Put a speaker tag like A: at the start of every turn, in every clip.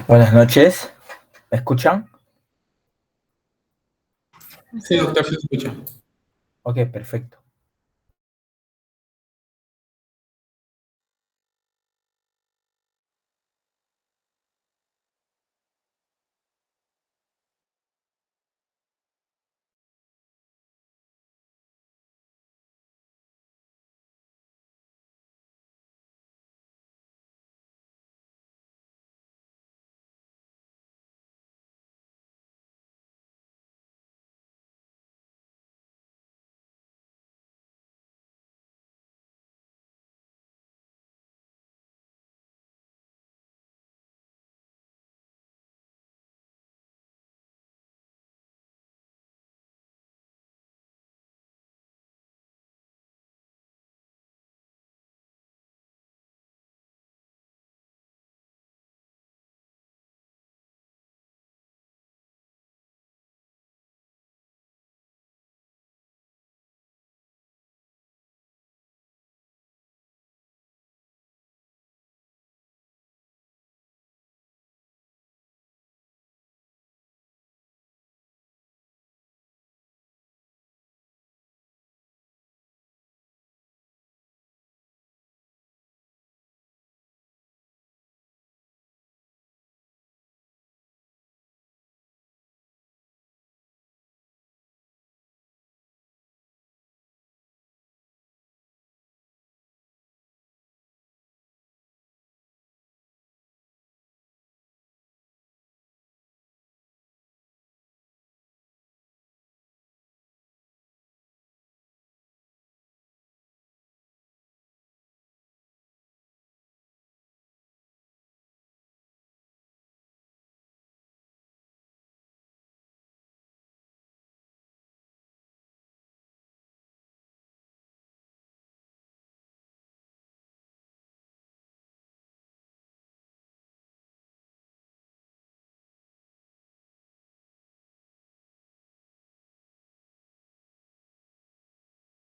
A: Buenas noches, ¿me escuchan?
B: Sí, doctor, se escucha.
A: Ok, perfecto.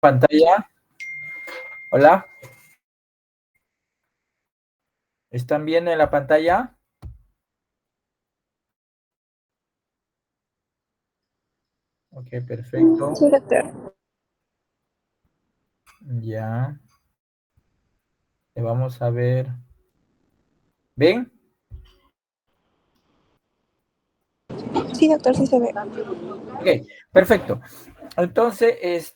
A: Pantalla, hola, ¿están viendo en la pantalla? Ok, perfecto.
C: Sí, doctor.
A: Ya, vamos a ver. ¿Ven?
C: Sí, doctor, sí se ve.
A: Ok, perfecto. Entonces,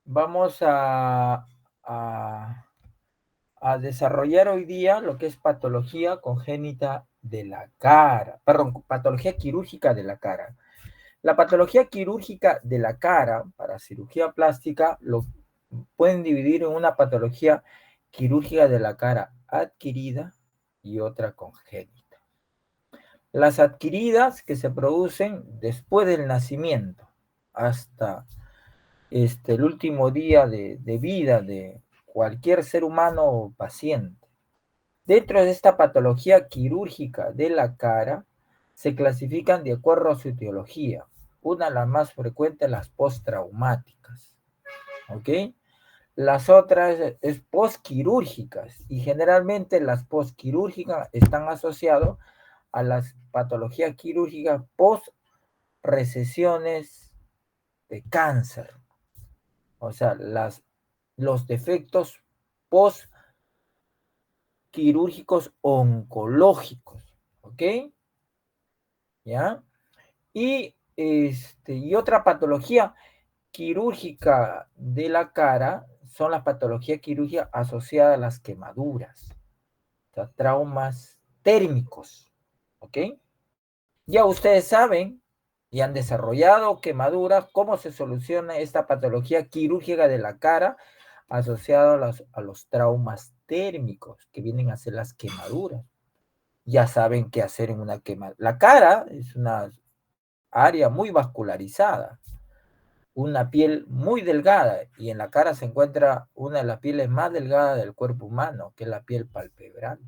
A: vamos a desarrollar hoy día lo que es patología congénita de la cara, perdón, patología quirúrgica de la cara. La patología quirúrgica de la cara para cirugía plástica lo pueden dividir en una patología quirúrgica de la cara adquirida y otra congénita. Las adquiridas que se producen después del nacimiento hasta el último día de vida de cualquier ser humano o paciente. Dentro de esta patología quirúrgica de la cara, se clasifican de acuerdo a su etiología. Una de las más frecuentes, las postraumáticas. ¿Ok? Las otras es postquirúrgicas y generalmente las postquirúrgicas están asociadas a las patologías quirúrgicas post recesiones de cáncer. O sea, los defectos post quirúrgicos oncológicos, ¿ok? ¿Ya? Y otra patología quirúrgica de la cara son las patologías quirúrgicas asociadas a las quemaduras, o sea, traumas térmicos, ¿ok? Ya ustedes saben y han desarrollado quemaduras, cómo se soluciona esta patología quirúrgica de la cara asociada a los traumas térmicos, que vienen a ser las quemaduras. Ya saben qué hacer en una quemadura. La cara es una área muy vascularizada, una piel muy delgada, y en la cara se encuentra una de las pieles más delgadas del cuerpo humano, que es la piel palpebral.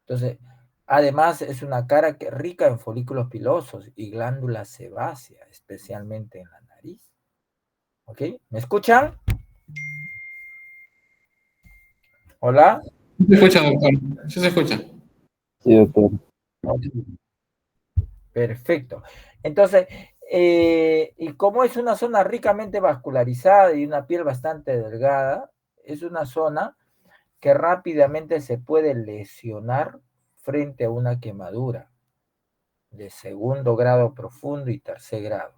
A: Entonces, además es una cara que rica en folículos pilosos y glándulas sebáceas, especialmente en la nariz. ¿Ok? ¿Me escuchan? Hola.
B: Sí se escucha, doctor. Sí se escucha.
D: Sí, doctor.
A: Perfecto. Entonces, y como es una zona ricamente vascularizada y una piel bastante delgada, es una zona que rápidamente se puede lesionar frente a una quemadura de segundo grado profundo y tercer grado.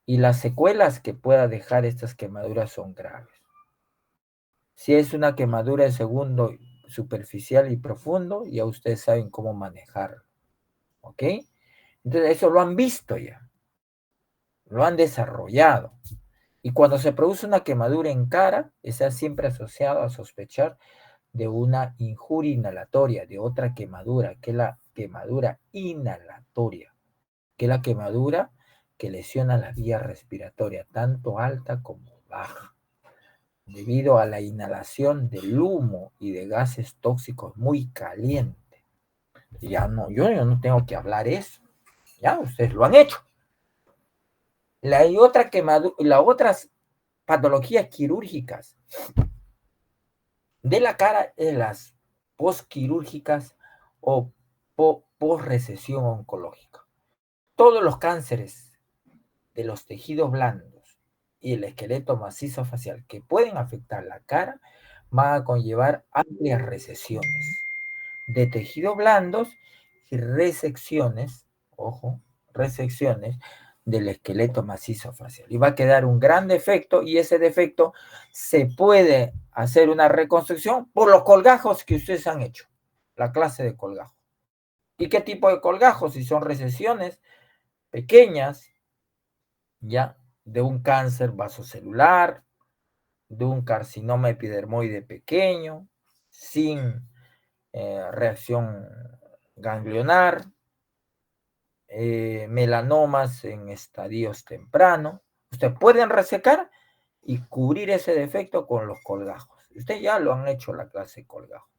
A: Y las secuelas que pueda dejar estas quemaduras son graves. Si es una quemadura de segundo superficial y profundo, ya ustedes saben cómo manejarlo. ¿Ok? Entonces, eso lo han visto ya, lo han desarrollado. Y cuando se produce una quemadura en cara, está siempre asociado a sospechar de una injuria inhalatoria, de otra quemadura, que es la quemadura inhalatoria, que es la quemadura que lesiona la vía respiratoria, tanto alta como baja, debido a la inhalación del humo y de gases tóxicos muy calientes. Ya no, yo no tengo que hablar eso, ya ustedes lo han hecho. Las otras patologías quirúrgicas de la cara en las postquirúrgicas o postrecesión oncológica. Todos los cánceres de los tejidos blandos y el esqueleto macizo facial que pueden afectar la cara van a conllevar amplias recesiones de tejidos blandos y resecciones, ojo, resecciones del esqueleto macizo facial. Y va a quedar un gran defecto y ese defecto se puede hacer una reconstrucción por los colgajos que ustedes han hecho, la clase de colgajo. ¿Y qué tipo de colgajos? Si son recesiones pequeñas, ya, de un cáncer vasocelular, de un carcinoma epidermoide pequeño, sin reacción ganglionar, melanomas en estadios tempranos. Ustedes pueden resecar y cubrir ese defecto con los colgajos. Ustedes ya lo han hecho la clase de colgajo.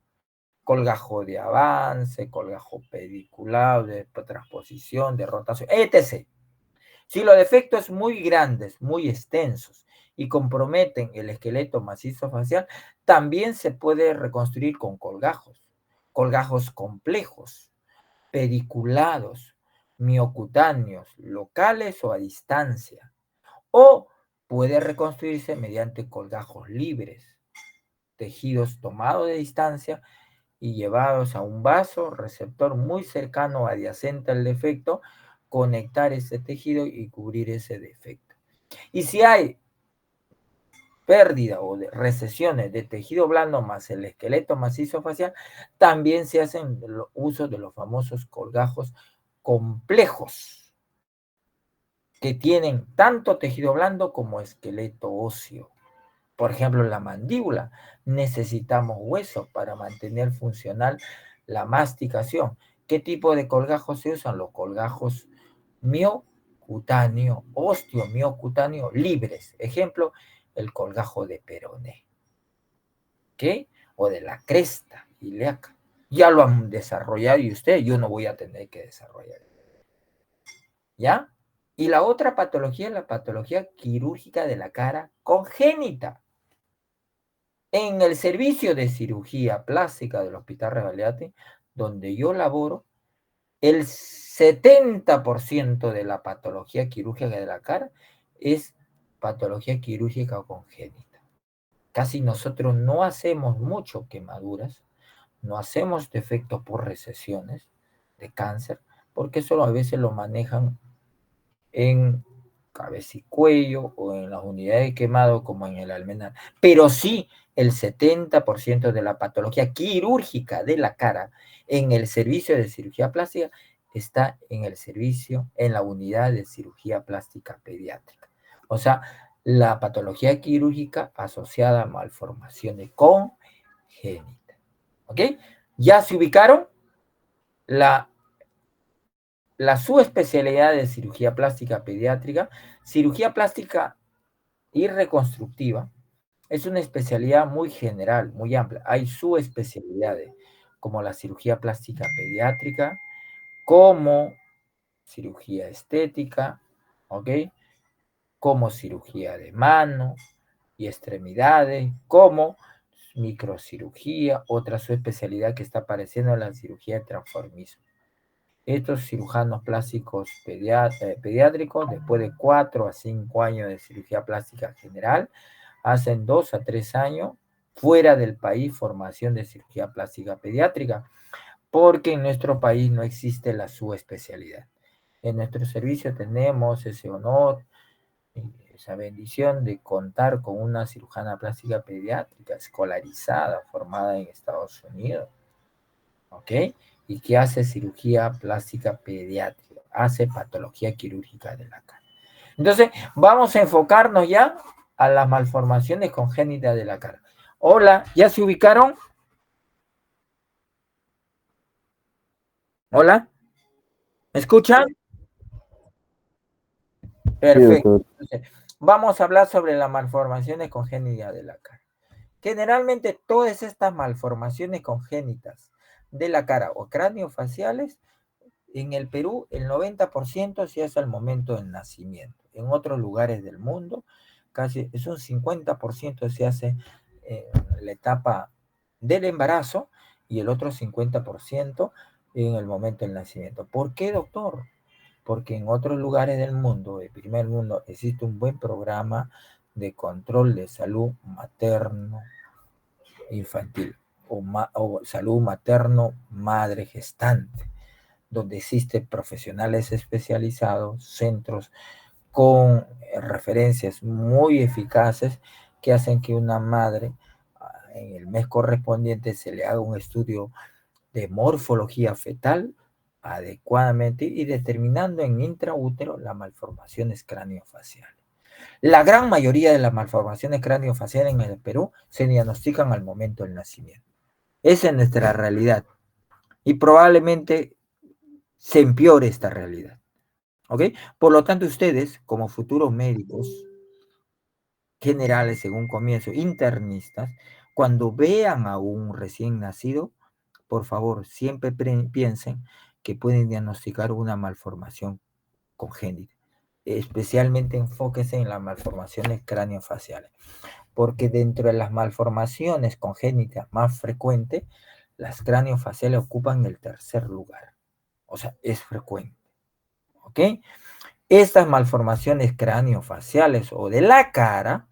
A: Colgajo de avance, colgajo pedicular, de transposición, de rotación, etc. Si los defectos muy grandes, muy extensos y comprometen el esqueleto macizo facial, también se puede reconstruir con colgajos complejos, pediculados, miocutáneos, locales o a distancia. O puede reconstruirse mediante colgajos libres, tejidos tomados de distancia y llevados a un vaso receptor muy cercano adyacente al defecto, conectar ese tejido y cubrir ese defecto. Y si hay pérdida o de recesiones de tejido blando más el esqueleto macizo facial, también se hacen uso de los famosos colgajos complejos, que tienen tanto tejido blando como esqueleto óseo. Por ejemplo, en la mandíbula necesitamos hueso para mantener funcional la masticación. ¿Qué tipo de colgajos se usan? Los colgajos miocutáneo, osteomiocutáneo libres. Ejemplo, el colgajo de peroné. ¿Ok? O de la cresta ilíaca. Ya lo han desarrollado y yo no voy a tener que desarrollar. ¿Ya? Y la otra patología es la patología quirúrgica de la cara congénita. En el servicio de cirugía plástica del Hospital Revalidate, donde yo laboro, el 70% de la patología quirúrgica de la cara es patología quirúrgica congénita. Casi nosotros no hacemos mucho quemaduras, no hacemos defectos por recesiones de cáncer, porque eso a veces lo manejan en cabeza y cuello o en las unidades de quemado como en el almenar. Pero sí, el 70% de la patología quirúrgica de la cara en el servicio de cirugía plástica está en el servicio, en la unidad de cirugía plástica pediátrica. O sea, la patología quirúrgica asociada a malformaciones congénitas. ¿Ok? ¿Ya se ubicaron? La subespecialidad de cirugía plástica pediátrica, cirugía plástica y reconstructiva, es una especialidad muy general, muy amplia. Hay subespecialidades como la cirugía plástica pediátrica, como cirugía estética, ¿ok? Como cirugía de mano y extremidades, como microcirugía, otra subespecialidad que está apareciendo es la cirugía de transformismo. Estos cirujanos plásticos pediátricos, después de 4 a 5 años de cirugía plástica general, hacen 2 a 3 años fuera del país formación de cirugía plástica pediátrica, porque en nuestro país no existe la subespecialidad. En nuestro servicio tenemos ese honor, esa bendición de contar con una cirujana plástica pediátrica escolarizada, formada en Estados Unidos, ¿ok? Y que hace cirugía plástica pediátrica, hace patología quirúrgica de la cara. Entonces, vamos a enfocarnos ya a las malformaciones congénitas de la cara. Hola, ¿ya se ubicaron? Hola, ¿me escuchan? Perfecto. Entonces, vamos a hablar sobre las malformaciones congénitas de la cara. Generalmente todas estas malformaciones congénitas de la cara o craneofaciales, en el Perú el 90% se hace al momento del nacimiento. En otros lugares del mundo casi es un 50% se hace en la etapa del embarazo y el otro 50% en el momento del nacimiento. ¿Por qué, doctor? Porque en otros lugares del mundo, el primer mundo, existe un buen programa de control de salud materno infantil o salud materno madre gestante, donde existen profesionales especializados, centros con referencias muy eficaces que hacen que una madre en el mes correspondiente se le haga un estudio de morfología fetal adecuadamente y determinando en intraútero las malformaciones craneofaciales. La gran mayoría de las malformaciones craneofaciales en el Perú se diagnostican al momento del nacimiento. Esa es nuestra realidad y probablemente se empeore esta realidad. ¿Ok? Por lo tanto, ustedes, como futuros médicos generales, según comienzo, internistas, cuando vean a un recién nacido, por favor, siempre piensen que pueden diagnosticar una malformación congénita. Especialmente enfóquese en las malformaciones craneofaciales, porque dentro de las malformaciones congénitas más frecuentes, las craneofaciales ocupan el tercer lugar. O sea, es frecuente. ¿Ok? Estas malformaciones craneofaciales o de la cara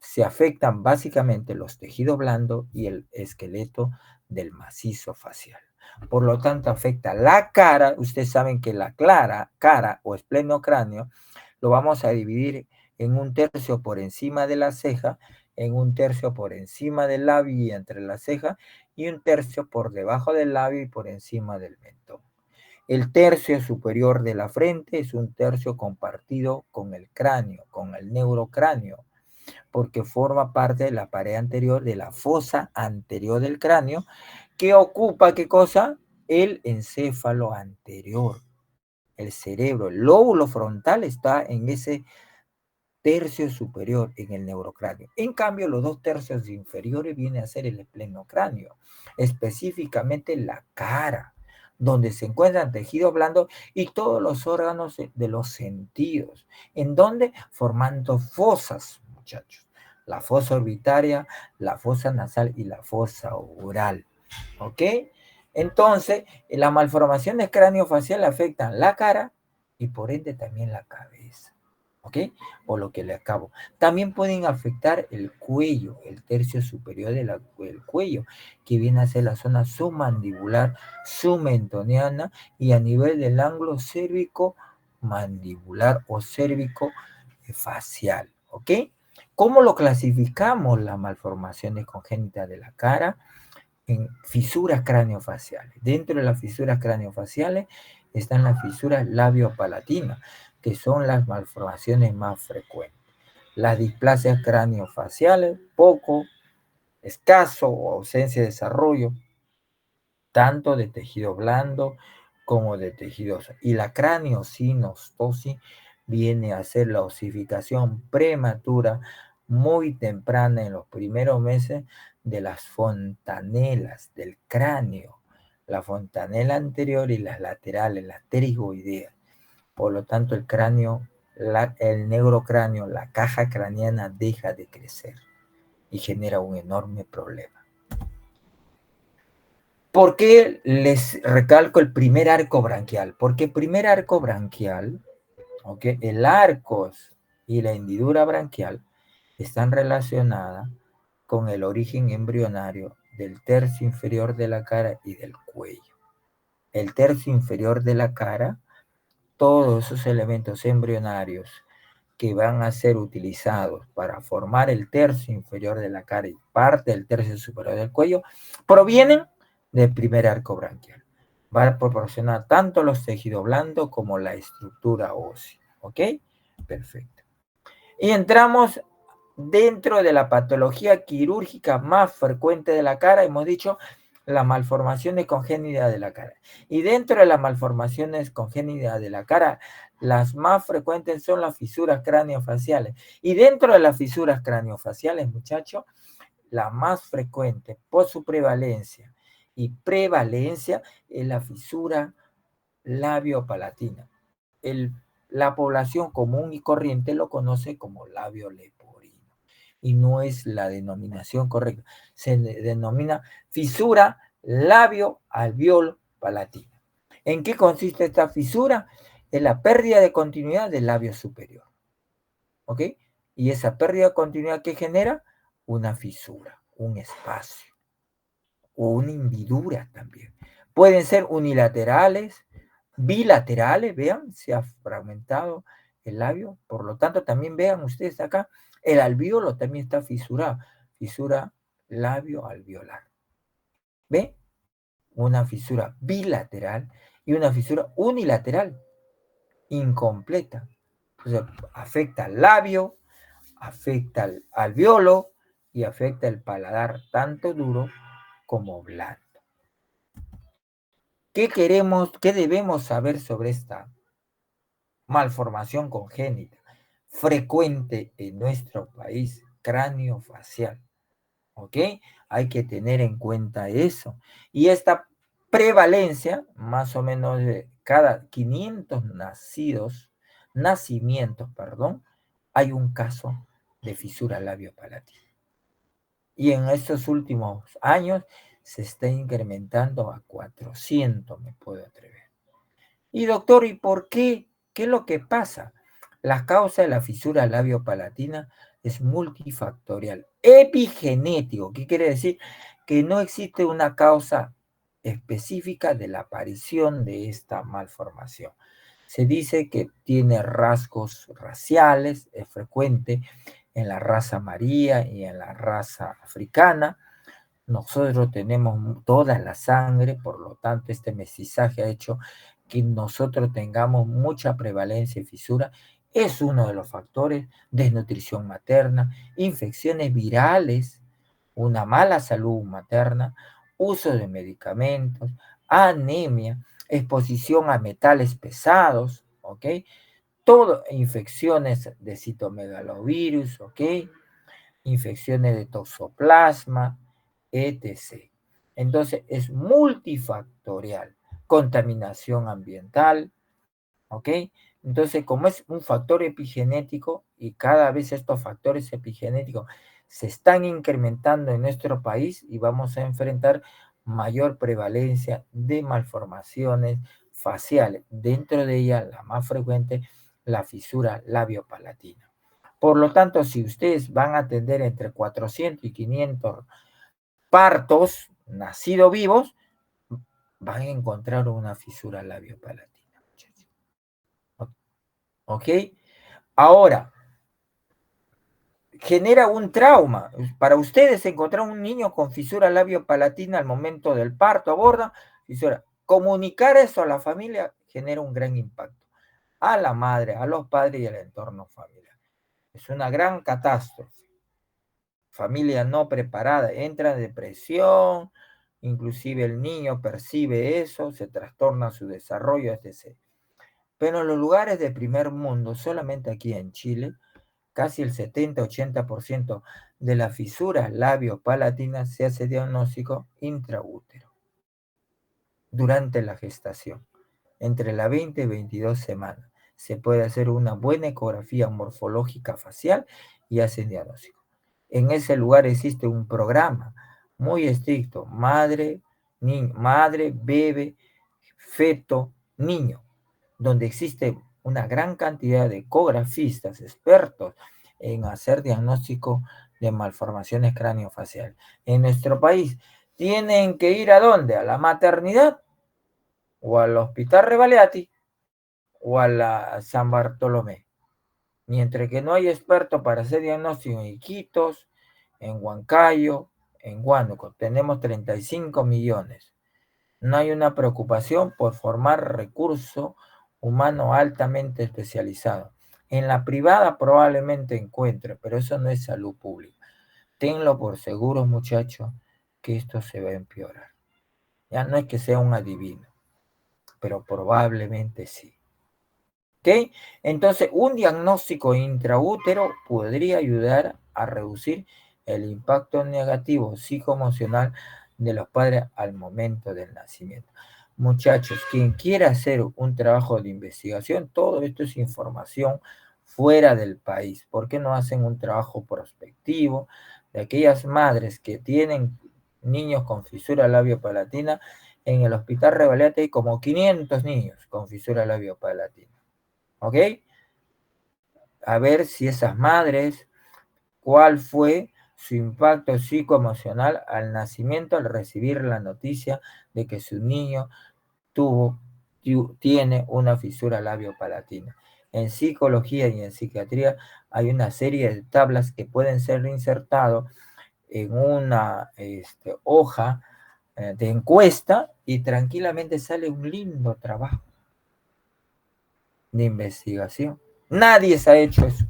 A: se afectan básicamente los tejidos blandos y el esqueleto del macizo facial. Por lo tanto, afecta la cara. Ustedes saben que la cara o esplenocráneo lo vamos a dividir en un tercio por encima de la ceja, en un tercio por encima del labio y entre la ceja, y un tercio por debajo del labio y por encima del mentón. El tercio superior de la frente es un tercio compartido con el cráneo, con el neurocráneo, porque forma parte de la pared anterior de la fosa anterior del cráneo, que ocupa, ¿qué cosa? El encéfalo anterior, el cerebro, el lóbulo frontal está en ese tercio superior, en el neurocráneo. En cambio, los 2 tercios inferiores viene a ser el esplenocráneo, específicamente la cara, donde se encuentran tejidos blandos y todos los órganos de los sentidos. ¿En dónde? Formando fosas, muchachos. La fosa orbitaria, la fosa nasal y la fosa oral. ¿Ok? Entonces, las malformaciones craneofaciales afectan la cara y por ende también la cabeza. ¿Ok? O lo que le acabo. También pueden afectar el cuello, el tercio superior del cuello, que viene a ser la zona submandibular, submentoniana y a nivel del ángulo cérvico mandibular o cérvico facial. ¿Ok? ¿Cómo lo clasificamos las malformaciones congénitas de la cara? En fisuras craneofaciales. Dentro de las fisuras craneofaciales están las fisuras labiopalatinas, que son las malformaciones más frecuentes. Las displasias craneofaciales, poco, escaso o ausencia de desarrollo, tanto de tejido blando como de tejidos. Y la craniosinostosis viene a ser la osificación prematura muy temprana en los primeros meses de las fontanelas del cráneo, la fontanela anterior y las laterales, las pterigoideas. Por lo tanto, el cráneo, el neurocráneo, la caja craneana deja de crecer. y genera un enorme problema. ¿Por qué les recalco el primer arco branquial? Porque el primer arco branquial, ¿okay? El arcos y la hendidura branquial están relacionadas con el origen embrionario del tercio inferior de la cara y del cuello. El tercio inferior de la cara, todos esos elementos embrionarios que van a ser utilizados para formar el tercio inferior de la cara y parte del tercio superior del cuello, provienen del primer arco branquial. Va a proporcionar tanto los tejidos blandos como la estructura ósea. ¿Ok? Perfecto. Y entramos dentro de la patología quirúrgica más frecuente de la cara, hemos dicho, las malformaciones congénitas de la cara. Y dentro de las malformaciones congénitas de la cara, las más frecuentes son las fisuras craneofaciales. Y dentro de las fisuras craneofaciales, muchachos, la más frecuente por su prevalencia y prevalencia es la fisura labiopalatina. La población común y corriente lo conoce como labio leporino y no es la denominación correcta. Se denomina fisura labio-alveolo palatina. ¿En qué consiste esta fisura? En la pérdida de continuidad del labio superior. ¿Ok? Y esa pérdida de continuidad que genera una fisura, un espacio o una hendidura también. Pueden ser unilaterales, bilaterales, vean, se ha fragmentado el labio, por lo tanto también vean ustedes acá, el alvéolo también está fisurado, fisura labio-alveolar. ¿Ven? Una fisura bilateral y una fisura unilateral, incompleta. Entonces, afecta al labio, afecta al alvéolo y afecta el paladar, tanto duro como blando. ¿Qué debemos saber sobre esta malformación congénita frecuente en nuestro país, craneofacial? ¿Ok? Hay que tener en cuenta eso. Y esta prevalencia, más o menos de cada 500 nacimientos, hay un caso de fisura labiopalatina. Y en estos últimos años se está incrementando a 400, me puedo atrever. Y doctor, ¿y por qué? ¿Qué es lo que pasa? La causa de la fisura labiopalatina es multifactorial, epigenético. ¿Qué quiere decir? Que no existe una causa específica de la aparición de esta malformación. Se dice que tiene rasgos raciales, es frecuente en la raza amarilla y en la raza africana. Nosotros tenemos toda la sangre, por lo tanto, este mestizaje ha hecho que nosotros tengamos mucha prevalencia de fisura. Es uno de los factores: desnutrición materna, infecciones virales, una mala salud materna, uso de medicamentos, anemia, exposición a metales pesados, ¿ok? Todo, infecciones de citomegalovirus, ¿ok? Infecciones de toxoplasma, etc. Entonces es multifactorial. Contaminación ambiental, ¿ok? Entonces, como es un factor epigenético y cada vez estos factores epigenéticos se están incrementando en nuestro país y vamos a enfrentar mayor prevalencia de malformaciones faciales. Dentro de ellas, la más frecuente, la fisura labiopalatina. Por lo tanto, si ustedes van a atender entre 400 y 500 partos nacidos vivos, van a encontrar una fisura labiopalatina. ¿Ok? Ahora, genera un trauma. Para ustedes encontrar un niño con fisura labiopalatina al momento del parto, aborda, fisura. Comunicar eso a la familia genera un gran impacto. A la madre, a los padres y al entorno familiar. Es una gran catástrofe. Familia no preparada, entra en depresión, inclusive el niño percibe eso, se trastorna su desarrollo, etc. Pero en los lugares de primer mundo, solamente aquí en Chile, casi el 70-80% de las fisuras labiopalatinas se hace diagnóstico intraútero durante la gestación. Entre las 20 y 22 semanas se puede hacer una buena ecografía morfológica facial y hacer diagnóstico. En ese lugar existe un programa muy estricto, madre, bebé, feto, niño, donde existe una gran cantidad de ecografistas expertos en hacer diagnóstico de malformaciones craneofaciales. En nuestro país, ¿tienen que ir a dónde? ¿A la maternidad? ¿O al Hospital Revaliati? ¿O a la San Bartolomé? Mientras que no hay expertos para hacer diagnóstico en Iquitos, en Huancayo, en Huánuco, tenemos 35 millones. No hay una preocupación por formar recurso humano altamente especializado. En la privada probablemente encuentre, pero eso no es salud pública. Tenlo por seguro, muchachos, que esto se va a empeorar. Ya no es que sea un adivino, pero probablemente sí. ¿Ok? Entonces, un diagnóstico intraútero podría ayudar a reducir el impacto negativo psicoemocional de los padres al momento del nacimiento. Muchachos, quien quiera hacer un trabajo de investigación, todo esto es información fuera del país. ¿Por qué no hacen un trabajo prospectivo de aquellas madres que tienen niños con fisura labiopalatina? En el Hospital Revalete hay como 500 niños con fisura labiopalatina. ¿Ok? A ver si esas madres, cuál fue su impacto psicoemocional al nacimiento al recibir la noticia de que su niño tiene una fisura labiopalatina. En psicología y en psiquiatría hay una serie de tablas que pueden ser insertadas en una hoja de encuesta y tranquilamente sale un lindo trabajo de investigación. Nadie se ha hecho eso.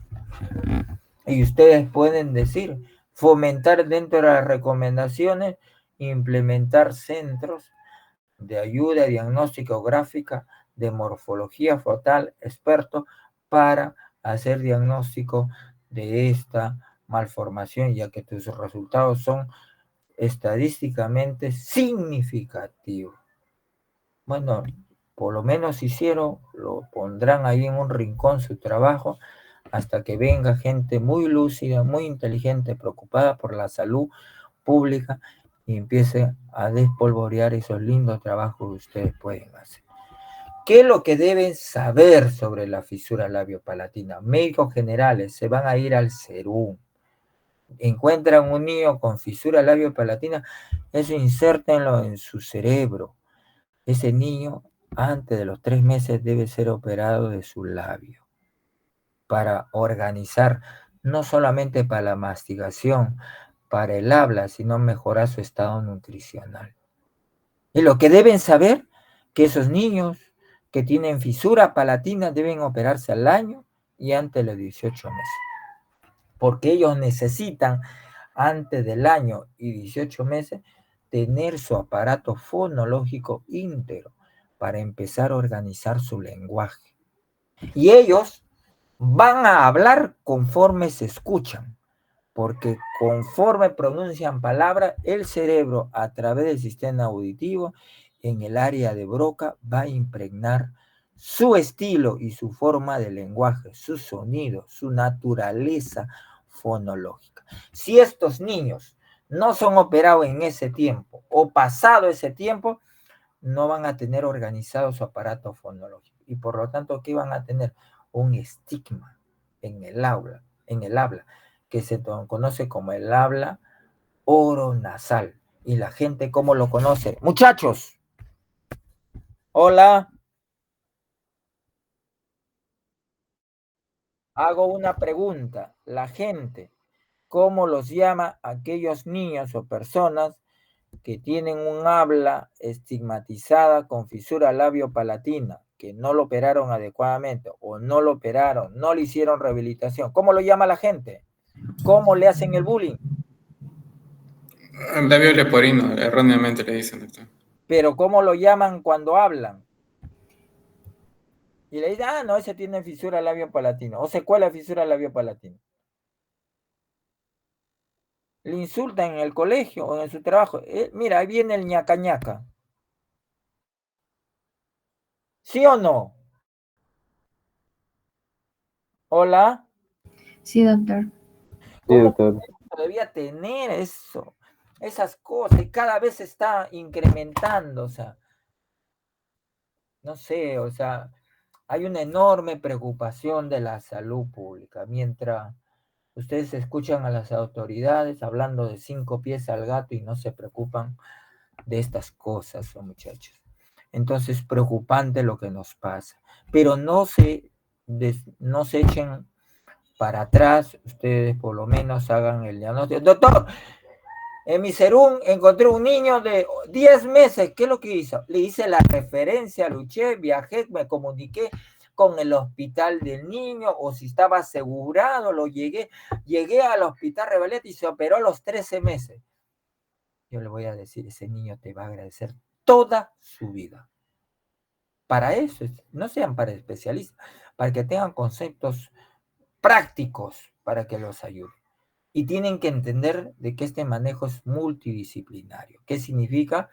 A: Y ustedes pueden decir, fomentar dentro de las recomendaciones, implementar centros de ayuda diagnóstica gráfica de morfología fetal expertos para hacer diagnóstico de esta malformación, ya que tus resultados son estadísticamente significativos. Bueno, por lo menos hicieron, lo pondrán ahí en un rincón su trabajo hasta que venga gente muy lúcida, muy inteligente, preocupada por la salud pública y empiece a despolvorear esos lindos trabajos que ustedes pueden hacer. ¿Qué es lo que deben saber sobre la fisura labiopalatina? Médicos generales se van a ir al SERUM. Encuentran un niño con fisura labiopalatina, eso insértenlo en su cerebro. Ese niño, antes de los 3 meses, debe ser operado de su labio para organizar, no solamente para la mastigación, para el habla, sino mejorar su estado nutricional. Y lo que deben saber, que esos niños que tienen fisura palatina deben operarse al año y antes de los 18 meses. Porque ellos necesitan, antes del año y 18 meses, tener su aparato fonológico íntegro para empezar a organizar su lenguaje. Y ellos van a hablar conforme se escuchan, porque conforme pronuncian palabras, el cerebro a través del sistema auditivo en el área de Broca va a impregnar su estilo y su forma de lenguaje, su sonido, su naturaleza fonológica. Si estos niños no son operados en ese tiempo o pasado ese tiempo, no van a tener organizado su aparato fonológico y por lo tanto, ¿qué van a tener? Un estigma en el habla, que se conoce como el habla oronasal. Y la gente, ¿cómo lo conoce? Muchachos, hola, hago una pregunta. La gente, ¿cómo los llama aquellos niños o personas que tienen un habla estigmatizada con fisura labiopalatina, que no lo operaron adecuadamente o no lo operaron, no le hicieron rehabilitación? ¿Cómo lo llama la gente? ¿Cómo le hacen el bullying?
B: Labio leporino, erróneamente le dicen, doctor.
A: Pero ¿cómo lo llaman cuando hablan? Y le dicen, ah, no, ese tiene fisura labiopalatina o secuela de fisura labiopalatina. Le insultan en el colegio o en su trabajo. Mira, ahí viene el ñaca ñaca. ¿Sí o no?
D: Sí,
A: Hola.
D: sí, doctor.
A: ¿Cómo,
E: doctor.
A: debía tener eso, esas cosas, y cada vez se está incrementando, o sea, no sé, o sea, hay una enorme preocupación de la salud pública, mientras ustedes escuchan a las autoridades hablando de 5 pies al gato y no se preocupan de estas cosas, ¿no, muchachos? Entonces, preocupante lo que nos pasa, pero no se echen para atrás, ustedes por lo menos hagan el diagnóstico. Doctor, en mi serum encontré un niño de 10 meses. ¿Qué es lo que hizo? Le hice la referencia, luché, viajé, me comuniqué con el hospital del niño, o si estaba asegurado, llegué al hospital Revaleta y se operó a los 13 meses. Yo le voy a decir, ese niño te va a agradecer toda su vida. Para eso, no sean para especialistas, para que tengan conceptos prácticos para que los ayude. Y tienen que entender de que este manejo es multidisciplinario. ¿Qué significa?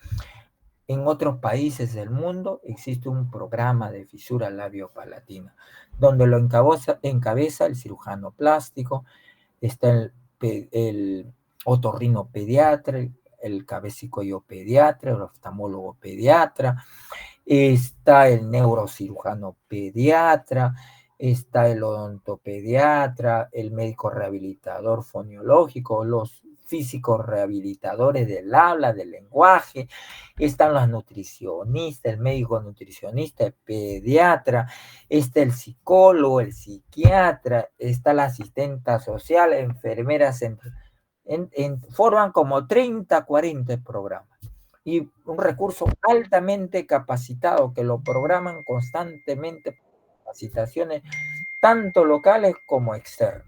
A: En otros países del mundo existe un programa de fisura labiopalatina, donde lo encabeza el cirujano plástico, está el otorrino pediatra, el cabecicoyo pediatra, el oftalmólogo pediatra, está el neurocirujano pediatra, está el odontopediatra, el médico rehabilitador foneológico, los físicos rehabilitadores del habla, del lenguaje, están los nutricionistas, el médico nutricionista, el pediatra, está el psicólogo, el psiquiatra, está la asistenta social, enfermeras, forman como 30, 40 programas. Y un recurso altamente capacitado que lo programan constantemente, capacitaciones tanto locales como externas.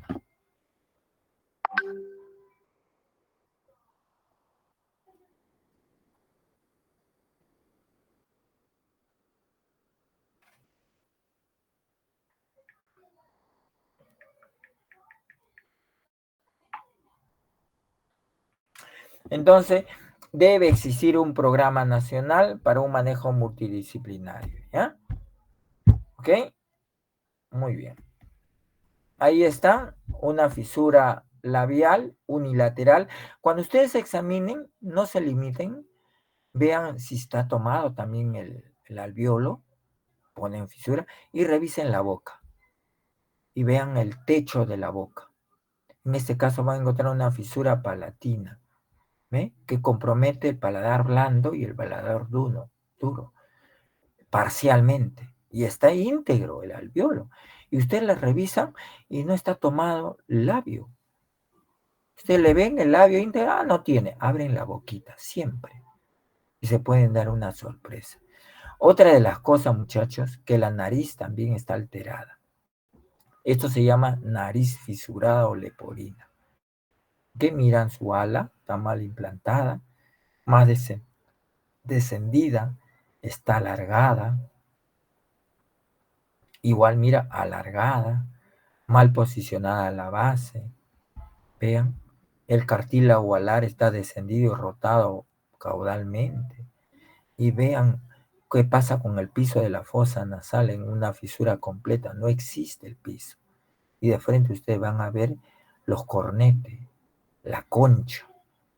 A: Entonces, debe existir un programa nacional para un manejo multidisciplinario, ¿ya? ¿Ok? Muy bien. Ahí está, una fisura labial unilateral. Cuando ustedes examinen, no se limiten, vean si está tomado también el alveolo, ponen fisura y revisen la boca y vean el techo de la boca. En este caso van a encontrar una fisura palatina, ¿ve? Que compromete el paladar blando y el paladar duro, parcialmente. Y está íntegro el alveolo. Y usted la revisa y no está tomado el labio. Usted le ven el labio íntegro, no tiene. Abren la boquita, siempre. Y se pueden dar una sorpresa. Otra de las cosas, muchachos, que la nariz también está alterada. Esto se llama nariz fisurada o leporina. Que miran su ala, está mal implantada, más descendida, está alargada. Igual mira, alargada, mal posicionada la base. Vean, el cartílago alar está descendido y rotado caudalmente. Y vean qué pasa con el piso de la fosa nasal en una fisura completa. No existe el piso. Y de frente ustedes van a ver los cornetes, la concha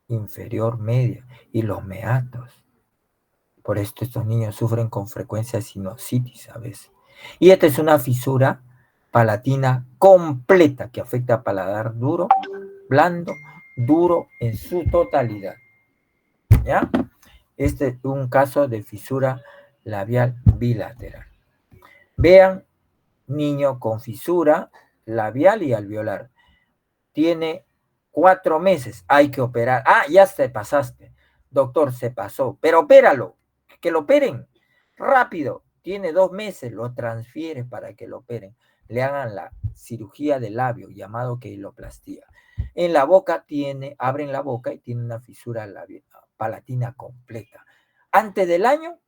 A: inferior media y los meatos. Por esto estos niños sufren con frecuencia sinusitis a veces. Y esta es una fisura palatina completa que afecta a paladar duro, blando, duro en su totalidad. ¿Ya? Este es un caso de fisura labial bilateral. Vean, niño con fisura labial y alveolar. Tiene 4 meses, hay que operar. Ah, ya te pasaste. Doctor, se pasó, pero opéralo, que lo operen rápido. Tiene 2 meses, lo transfiere para que lo operen. Le hagan la cirugía del labio, llamado queiloplastía. En la boca abren la boca y tiene una fisura palatina completa. Antes del año,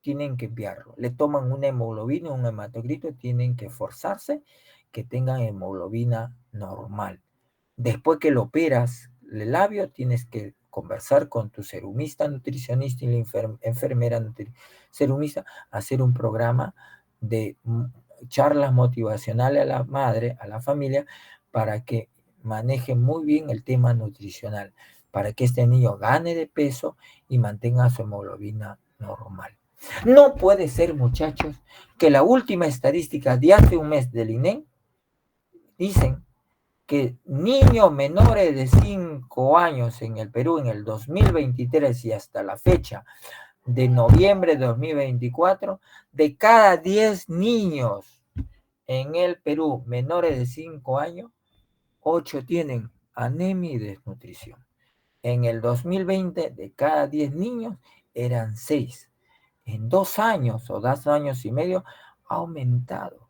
A: tienen que enviarlo. Le toman una hemoglobina, un hematocrito, tienen que forzarse que tengan hemoglobina normal. Después que lo operas el labio, tienes que conversar con tu serumista, nutricionista y la enfermera serumista, hacer un programa de charlas motivacionales a la madre, a la familia, para que manejen muy bien el tema nutricional para que este niño gane de peso y mantenga su hemoglobina normal. No puede ser, muchachos, que la última estadística de hace un mes del INEM dicen que niños menores de 5 años en el Perú en el 2023 y hasta la fecha de noviembre de 2024, de cada 10 niños en el Perú menores de 5 años, 8 tienen anemia y desnutrición. En el 2020, de cada 10 niños, eran 6. En 2 años o 2 años y medio, ha aumentado.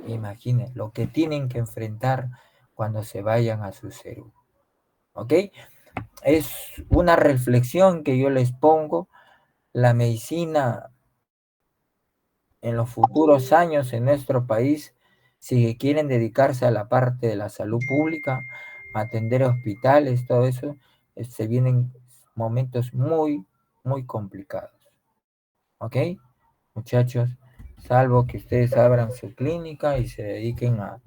A: Imaginen lo que tienen que enfrentar cuando se vayan a su Perú. ¿Ok? Es una reflexión que yo les pongo. La medicina en los futuros años en nuestro país, si quieren dedicarse a la parte de la salud pública, atender hospitales, todo eso, se vienen momentos muy, muy complicados. ¿Ok? Muchachos, salvo que ustedes abran su clínica y se dediquen a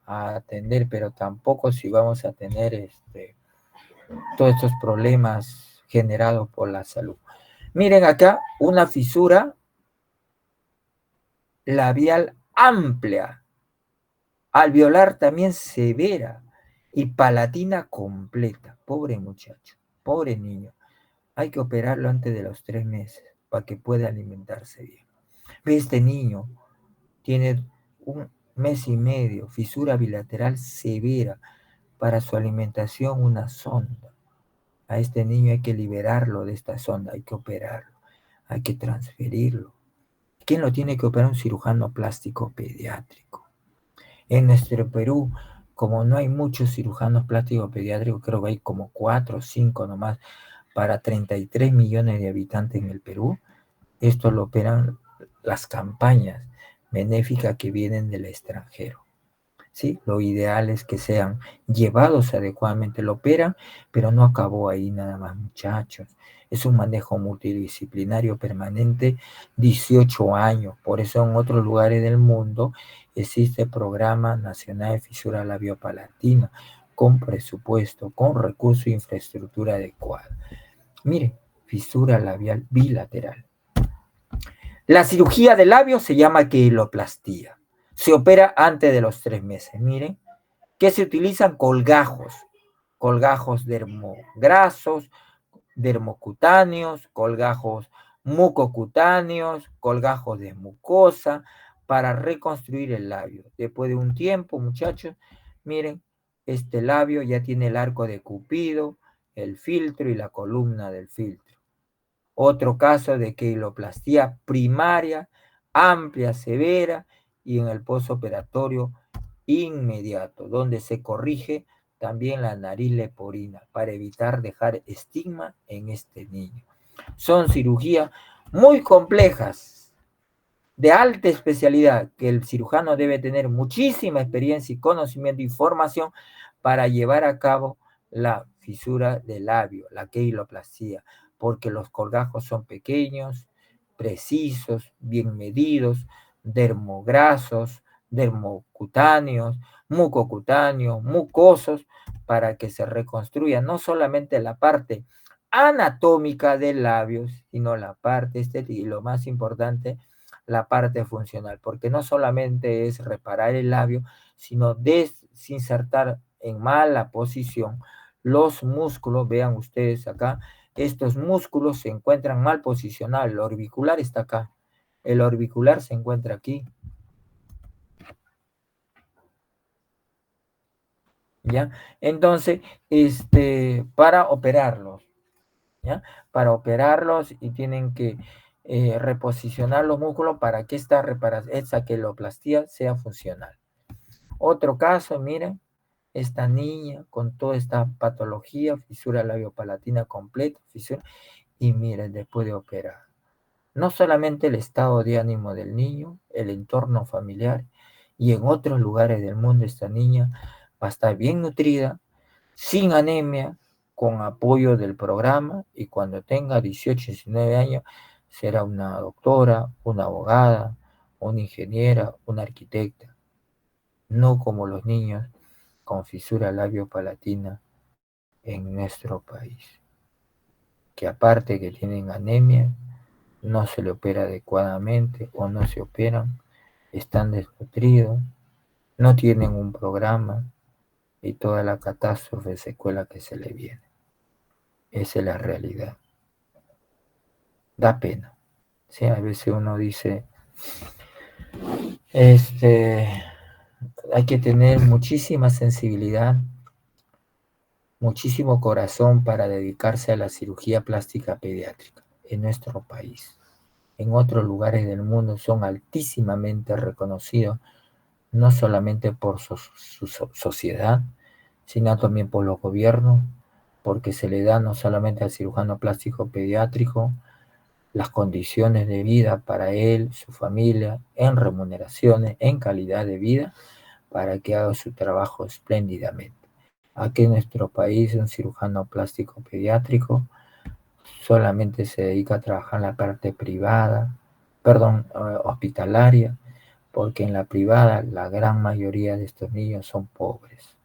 A: atender, pero tampoco si vamos a tener todos estos problemas generados por la salud. Miren acá, una fisura labial amplia, alveolar también severa y palatina completa. Pobre muchacho, pobre niño. Hay que operarlo antes de los 3 meses para que pueda alimentarse bien. Este niño tiene 1 mes y medio, fisura bilateral severa, para su alimentación una sonda. A este niño hay que liberarlo de esta sonda, hay que operarlo, hay que transferirlo. ¿Quién lo tiene que operar? Un cirujano plástico pediátrico. En nuestro Perú, como no hay muchos cirujanos plásticos pediátricos, creo que hay como 4 o 5 nomás, para 33 millones de habitantes en el Perú, esto lo operan las campañas benéficas que vienen del extranjero. ¿Sí? Lo ideal es que sean llevados adecuadamente, lo operan, pero no acabó ahí nada más, muchachos. Es un manejo multidisciplinario permanente, 18 años. Por eso en otros lugares del mundo existe el Programa Nacional de Fisura Labiopalatina, con presupuesto, con recursos e infraestructura adecuada. Mire, fisura labial bilateral. La cirugía de labios se llama queiloplastía. Se opera antes de los 3 meses. Miren, que se utilizan colgajos dermograsos, dermocutáneos, colgajos mucocutáneos, colgajos de mucosa, para reconstruir el labio. Después de un tiempo, muchachos, miren, este labio ya tiene el arco de Cupido, el filtro y la columna del filtro. Otro caso de queiloplastía primaria, amplia, severa y en el postoperatorio inmediato, donde se corrige también la nariz leporina para evitar dejar estigma en este niño. Son cirugías muy complejas, de alta especialidad, que el cirujano debe tener muchísima experiencia y conocimiento y formación para llevar a cabo la fisura del labio, la queiloplastía, porque los colgajos son pequeños, precisos, bien medidos, dermograsos, dermocutáneos, mucocutáneos, mucosos, para que se reconstruya no solamente la parte anatómica del labio, sino la parte estética y lo más importante, la parte funcional, porque no solamente es reparar el labio, sino desinsertar en mala posición los músculos. Vean ustedes acá, estos músculos se encuentran mal posicionados. El orbicular está acá, el orbicular se encuentra aquí. ¿Ya? Entonces, para operarlos, ¿ya? Para operarlos y tienen que reposicionar los músculos para que esta queiloplastía sea funcional. Otro caso, miren, esta niña con toda esta patología, fisura labiopalatina completa, fisura, y miren, después de operar, no solamente el estado de ánimo del niño, el entorno familiar, y en otros lugares del mundo esta niña va a estar bien nutrida, sin anemia, con apoyo del programa, y cuando tenga 18, 19 años, será una doctora, una abogada, una ingeniera, una arquitecta, no como los niños con fisura labio-palatina en nuestro país, que aparte que tienen anemia, no se le opera adecuadamente o no se operan, están desnutridos, no tienen un programa y toda la catástrofe secuela que se le viene. Esa es la realidad. Da pena. Sí, a veces uno dice, hay que tener muchísima sensibilidad, muchísimo corazón para dedicarse a la cirugía plástica pediátrica en nuestro país. En otros lugares del mundo son altísimamente reconocidos, no solamente por su sociedad, sino también por los gobiernos, porque se le da no solamente al cirujano plástico pediátrico las condiciones de vida para él, su familia, en remuneraciones, en calidad de vida, para que haga su trabajo espléndidamente. Aquí en nuestro país un cirujano plástico pediátrico solamente se dedica a trabajar en la parte privada, hospitalaria, porque en la privada la gran mayoría de estos niños son pobres.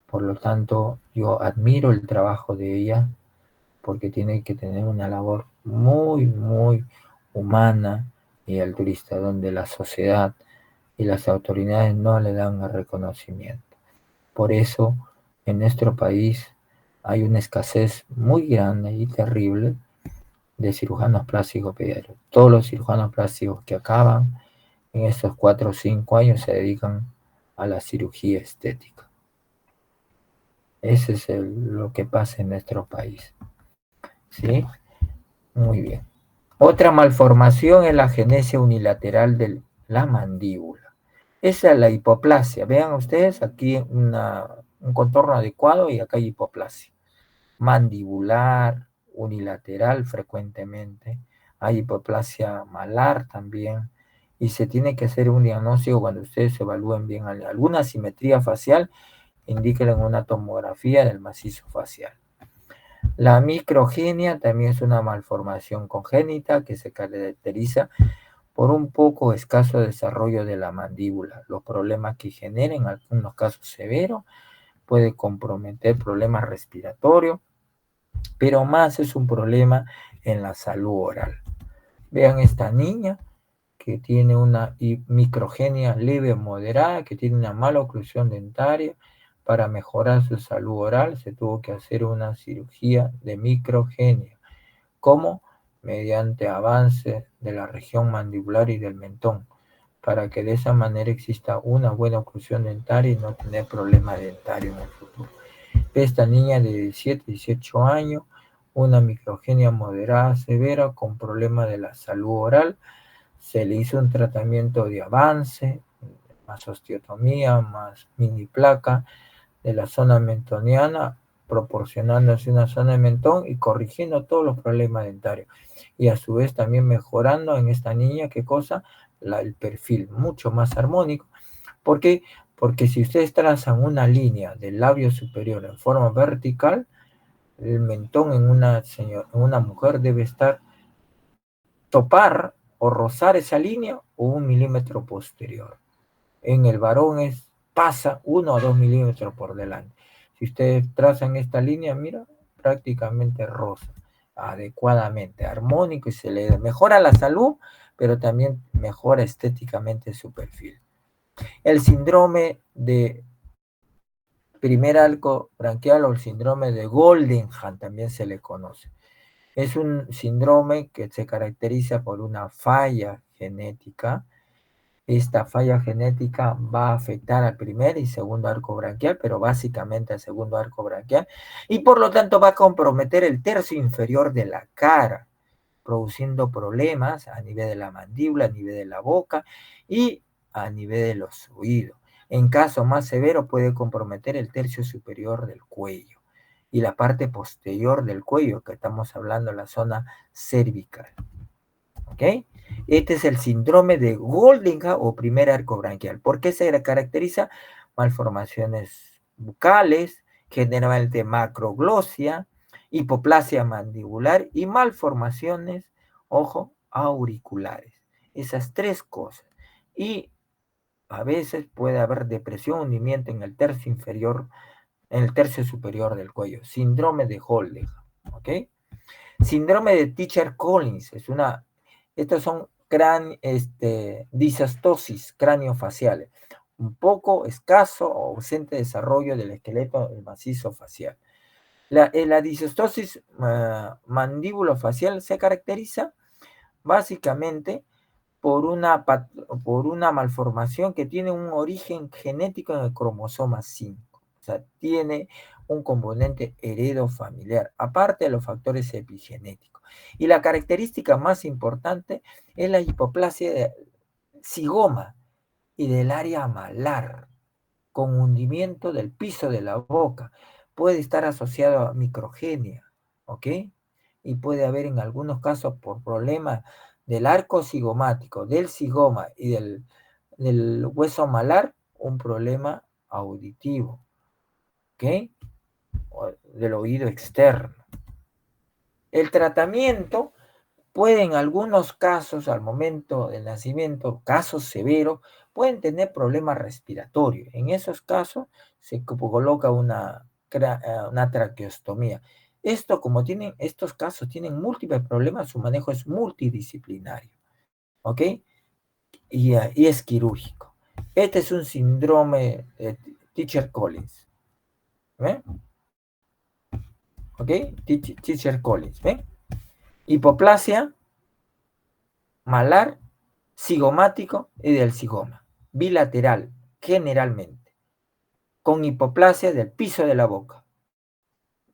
A: Por lo tanto, yo admiro el trabajo de ella, porque tiene que tener una labor muy, muy humana y altruista, donde la sociedad y las autoridades no le dan el reconocimiento. Por eso, en nuestro país hay una escasez muy grande y terrible de cirujanos plásticos pediátricos. Todos los cirujanos plásticos que acaban en estos 4 o 5 años se dedican a la cirugía estética. Ese es lo que pasa en nuestro país. ¿Sí? Muy bien. Otra malformación es la genesia unilateral de la mandíbula. Esa es la hipoplasia. Vean ustedes aquí un contorno adecuado y acá hay hipoplasia. Mandibular, unilateral frecuentemente. Hay hipoplasia malar también. Y se tiene que hacer un diagnóstico cuando ustedes evalúen bien alguna asimetría facial, indíquenla en una tomografía del macizo facial. La microgenia también es una malformación congénita que se caracteriza por un poco escaso desarrollo de la mandíbula. Los problemas que genera en algunos casos severos puede comprometer problemas respiratorios, pero más es un problema en la salud oral. Vean esta niña que tiene una microgenia leve o moderada, que tiene una mala oclusión dentaria. Para mejorar su salud oral se tuvo que hacer una cirugía de microgenia. ¿Cómo? Mediante avance de la región mandibular y del mentón, para que de esa manera exista una buena oclusión dentaria y no tener problemas dentarios en el futuro. Esta niña de 17, 18 años, una microgenia moderada severa con problemas de la salud oral, se le hizo un tratamiento de avance, más osteotomía, más mini placa de la zona mentoniana, proporcionándose una zona de mentón y corrigiendo todos los problemas dentarios. Y a su vez también mejorando en esta niña, ¿qué cosa? El perfil mucho más armónico. ¿Por qué? Porque si ustedes trazan una línea del labio superior en forma vertical, el mentón en una mujer debe estar topar o rozar esa línea o 1 milímetro posterior. En el varón pasa 1 o 2 milímetros por delante. Si ustedes trazan esta línea, mira, prácticamente rosa, adecuadamente, armónico, y se le mejora la salud, pero también mejora estéticamente su perfil. El síndrome de primer arco branquial o el síndrome de Goldenham también se le conoce. Es un síndrome que se caracteriza por una falla genética. Esta falla genética va a afectar al primer y segundo arco branquial, pero básicamente al segundo arco branquial, y por lo tanto va a comprometer el tercio inferior de la cara, produciendo problemas a nivel de la mandíbula, a nivel de la boca y a nivel de los oídos. En caso más severo puede comprometer el tercio superior del cuello y la parte posterior del cuello, que estamos hablando de la zona cervical. ¿Ok? Este es el síndrome de Goldenham o primer arco branquial. ¿Por qué se caracteriza? Malformaciones bucales, generalmente macroglosia, hipoplasia mandibular y malformaciones, ojo, auriculares. Esas tres cosas. Y a veces puede haber depresión, hundimiento en el tercio inferior, en el tercio superior del cuello. Síndrome de Holden, ¿ok? Síndrome de Teacher-Collins estos son disastosis craneofaciales, un poco escaso o ausente desarrollo del esqueleto del macizo facial. La disastosis mandíbulo-facial se caracteriza básicamente por una malformación que tiene un origen genético en el cromosoma 5. O sea, tiene un componente heredofamiliar, aparte de los factores epigenéticos. Y la característica más importante es la hipoplasia de zigoma y del área malar, con hundimiento del piso de la boca. Puede estar asociado a microgenia, ¿ok? Y puede haber en algunos casos por problemas del arco cigomático, del zigoma y del hueso malar, un problema auditivo, ¿ok? O del oído externo. El tratamiento puede en algunos casos, al momento del nacimiento, casos severos, pueden tener problemas respiratorios. En esos casos se coloca una traqueostomía. Estos casos tienen múltiples problemas, su manejo es multidisciplinario, ¿ok? Y es quirúrgico. Este es un síndrome de Teacher-Collins, ¿ven? ¿Ok? Teacher-Collins, ¿ven? Hipoplasia malar, cigomático y del zigoma, bilateral, generalmente, con hipoplasia del piso de la boca,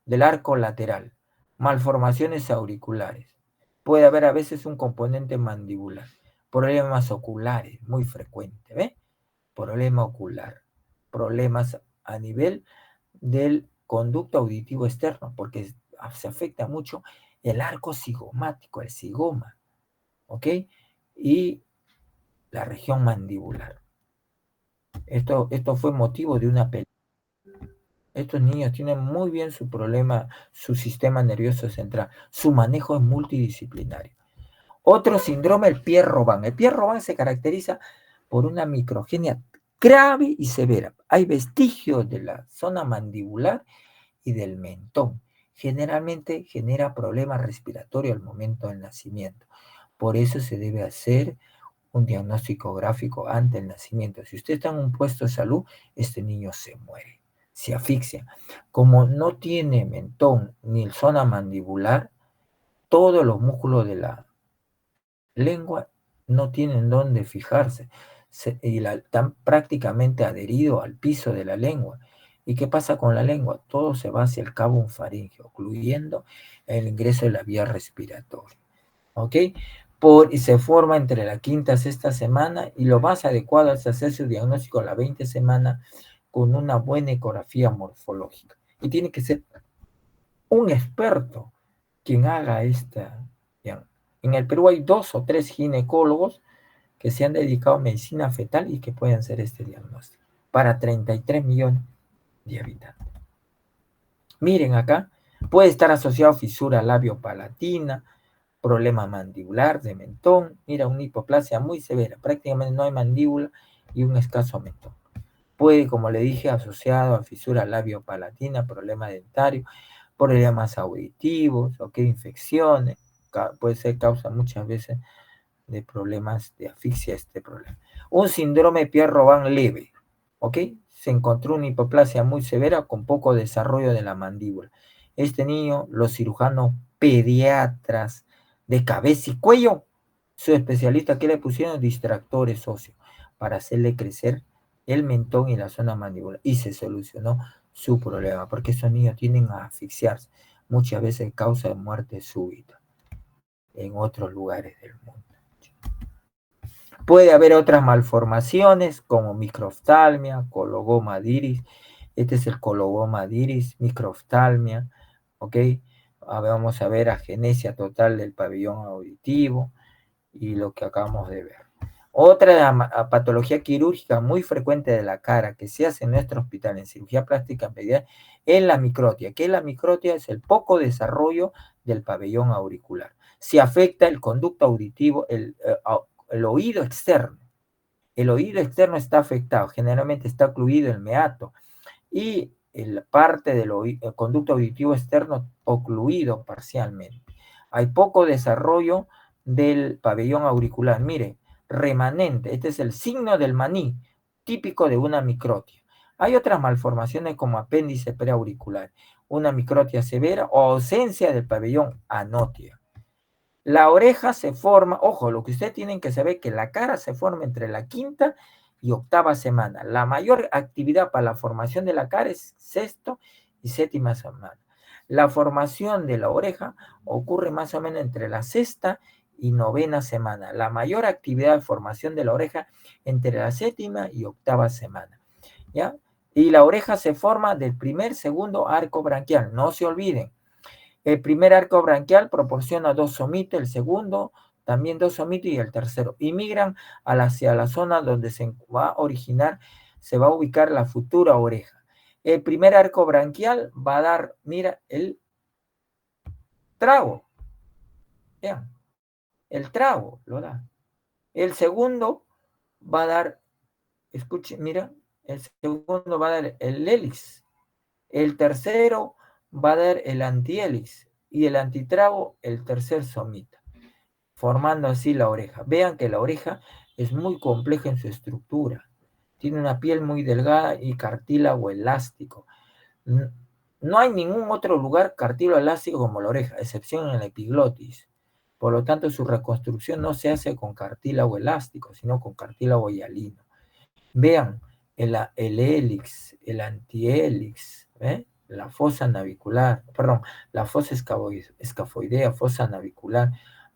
A: del arco lateral, malformaciones auriculares. Puede haber a veces un componente mandibular, problemas oculares, muy frecuente, ¿ve? Problema ocular, problemas a nivel del conducto auditivo externo, porque se afecta mucho el arco cigomático, el zigoma, ¿ok? Y la región mandibular. Esto fue motivo de una pelea. Estos niños tienen muy bien su problema, su sistema nervioso central. Su manejo es multidisciplinario. Otro síndrome, el Pierre-Robin. El Pierre-Robin se caracteriza por una microgenia grave y severa. Hay vestigios de la zona mandibular y del mentón. Generalmente genera problemas respiratorios al momento del nacimiento. Por eso se debe hacer un diagnóstico gráfico ante el nacimiento. Si usted está en un puesto de salud, este niño se muere, se asfixia. Como no tiene mentón ni zona mandibular, todos los músculos de la lengua no tienen dónde fijarse están prácticamente adheridos al piso de la lengua. ¿Y qué pasa con la lengua? Todo se va hacia el cabo faríngeo, ocluyendo el ingreso de la vía respiratoria. ¿Ok? Y se forma entre la quinta y sexta semana, y lo más adecuado es hacer su diagnóstico a la 20 semana con una buena ecografía morfológica. Y tiene que ser un experto quien haga esta. En el Perú hay 2 o 3 ginecólogos que se han dedicado a medicina fetal y que pueden hacer este diagnóstico para 33 millones de habitantes. Miren acá, puede estar asociado a fisura labio-palatina, problema mandibular, de mentón, mira, una hipoplasia muy severa, prácticamente no hay mandíbula y un escaso mentón. Puede, como le dije, asociado a fisura labio-palatina, problema dentario, problemas auditivos, ¿ok? Infecciones, puede ser causa muchas veces de problemas de asfixia este problema. Un síndrome Pierre-Robin leve, ¿ok? Se encontró una hipoplasia muy severa con poco desarrollo de la mandíbula. Este niño, los cirujanos pediatras de cabeza y cuello, su especialista que le pusieron distractores óseos para hacerle crecer el mentón y la zona mandibular, y se solucionó su problema, porque esos niños tienden a asfixiarse, muchas veces causa de muerte súbita en otros lugares del mundo. Puede haber otras malformaciones como microftalmia, coloboma iris. Este es el coloboma iris, microftalmia, ¿ok? Vamos a ver agenesia total del pabellón auditivo y lo que acabamos de ver. Otra patología quirúrgica muy frecuente de la cara que se hace en nuestro hospital en cirugía plástica pediátrica es la microtia. ¿Qué es la microtia? Es el poco desarrollo del pabellón auricular. Se afecta el conducto auditivo, el oído externo. El oído externo está afectado, generalmente está ocluido el meato, y la parte del el conducto auditivo externo ocluido parcialmente. Hay poco desarrollo del pabellón auricular. Mire, remanente, este es el signo del maní, típico de una microtia. Hay otras malformaciones como apéndice preauricular, una microtia severa o ausencia del pabellón anótea. La oreja se forma, ojo, lo que ustedes tienen que saber es que la cara se forma entre la quinta y octava semana. La mayor actividad para la formación de la cara es sexto y séptima semana. La formación de la oreja ocurre más o menos entre la sexta y novena semana. La mayor actividad de formación de la oreja entre la séptima y octava semana. ¿Ya? Y la oreja se forma del primer, segundo arco branquial. No se olviden. El primer arco branquial proporciona 2 somitos, el segundo también 2 somitos y el tercero. Y migran hacia la zona donde se va a originar, se va a ubicar la futura oreja. El primer arco branquial va a dar, mira, el trago. Vean, el trago lo da. El segundo va a dar, escuchen, mira, el segundo va a dar el hélice. El tercero va a dar el antihélice y el antitrago el tercer somita, formando así la oreja. Vean que la oreja es muy compleja en su estructura. Tiene una piel muy delgada y cartílago elástico. No hay ningún otro lugar cartílago elástico como la oreja, excepción en la epiglotis. Por lo tanto, su reconstrucción no se hace con cartílago elástico, sino con cartílago hialino. Vean el hélix, el antihélix, la fosa navicular, perdón, la fosa escafoidea, fosa navicular,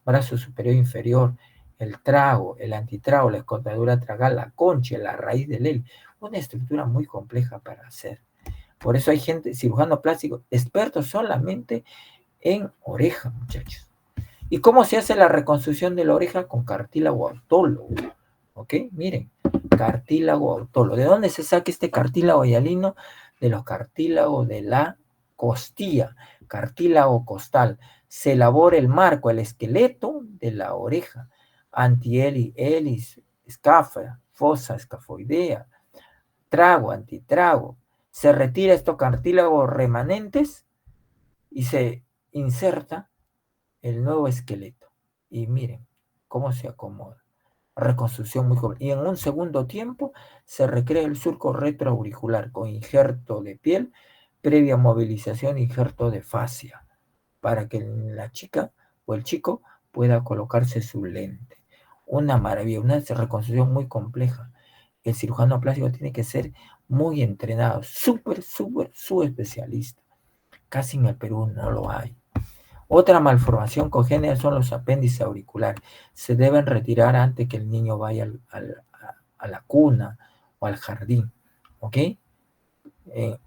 A: brazo superior e inferior, el trago, el antitrago, la escotadura tragal, la concha, la raíz del hélix. Una estructura muy compleja para hacer. Por eso hay gente, cirujano plástico, expertos solamente en oreja, muchachos. ¿Y cómo se hace la reconstrucción de la oreja? Con cartílago autólogo. ¿Ok? Miren, cartílago autólogo. ¿De dónde se saca este cartílago hialino? De los cartílagos de la costilla, cartílago costal. Se elabora el marco, el esqueleto de la oreja. Antihélice, escafa, fosa escafoidea, trago, antitrago. Se retira estos cartílagos remanentes y se inserta el nuevo esqueleto. Y miren cómo se acomoda. Reconstrucción muy joven. Y en un segundo tiempo se recrea el surco retroauricular con injerto de piel, previa movilización e injerto de fascia, para que la chica o el chico pueda colocarse su lente. Una maravilla, una reconstrucción muy compleja. El cirujano plástico tiene que ser muy entrenado, súper especialista. Casi en el Perú no lo hay. Otra malformación congénita son los apéndices auriculares. Se deben retirar antes que el niño vaya a la cuna o al jardín. ¿Ok?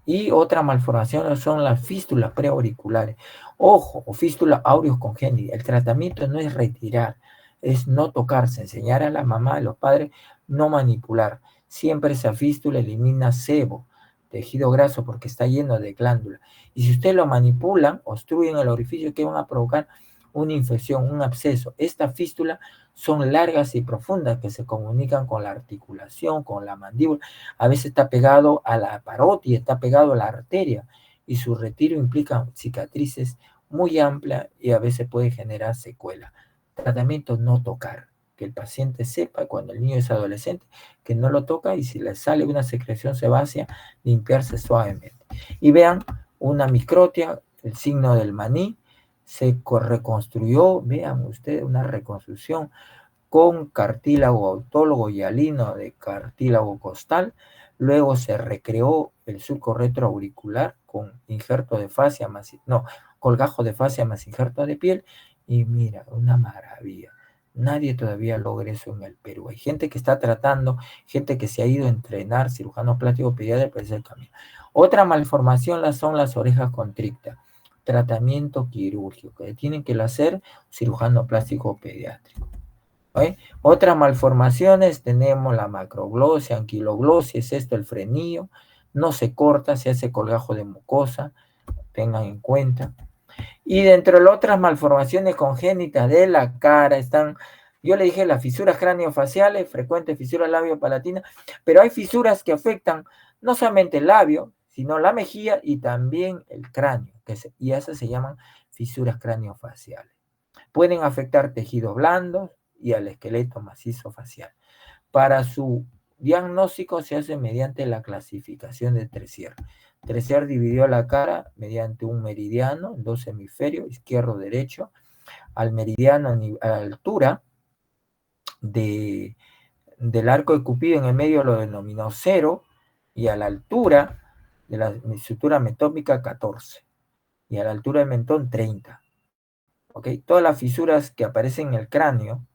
A: Y otra malformación son las fístulas preauriculares. Ojo, o fístula aureus congénita. El tratamiento no es retirar, es no tocarse, enseñar a la mamá, a los padres, no manipular. Siempre esa fístula elimina sebo, tejido graso, porque está lleno de glándulas. Y si usted lo manipulan, obstruyen el orificio, que van a provocar una infección, un absceso. Estas fístulas son largas y profundas que se comunican con la articulación, con la mandíbula. A veces está pegado a la parotia, está pegado a la arteria, y su retiro implica cicatrices muy amplias y a veces puede generar secuelas. Tratamiento: no tocar. Que el paciente sepa cuando el niño es adolescente que no lo toca, y si le sale una secreción sebácea, limpiarse suavemente. Y vean, una microtia, el signo del maní, se reconstruyó, vean ustedes, una reconstrucción con cartílago autólogo hialino de cartílago costal. Luego se recreó el surco retroauricular con injerto de fascia más, no, colgajo de fascia más injerto de piel. Y mira, una maravilla. Nadie todavía logra eso en el Perú. Hay gente que está tratando, gente que se ha ido a entrenar, cirujano plástico pediatra, pero es el camino. Otra malformación son las orejas constrictas. Tratamiento quirúrgico, que tienen que hacer cirujano plástico pediátrico. Otras malformaciones tenemos la macroglosia, anquiloglosia, es esto el frenillo, no se corta, se hace colgajo de mucosa, tengan en cuenta. Y dentro de las otras malformaciones congénitas de la cara están Yo le dije las fisuras craneofaciales, frecuentes fisuras labio-palatina, pero hay fisuras que afectan no solamente el labio, sino la mejilla y también el cráneo, y esas se llaman fisuras craneofaciales. Pueden afectar tejidos blandos y al esqueleto macizo facial. Para su diagnóstico se hace mediante la clasificación de Tressier. Tressier dividió la cara mediante un meridiano en dos hemisferios, izquierdo-derecho. Al meridiano a la altura del arco de Cupido en el medio lo denominó 0 y a la altura de la sutura metópica 14 y a la altura del mentón 30. ¿Ok? Todas las fisuras que aparecen en el cráneo,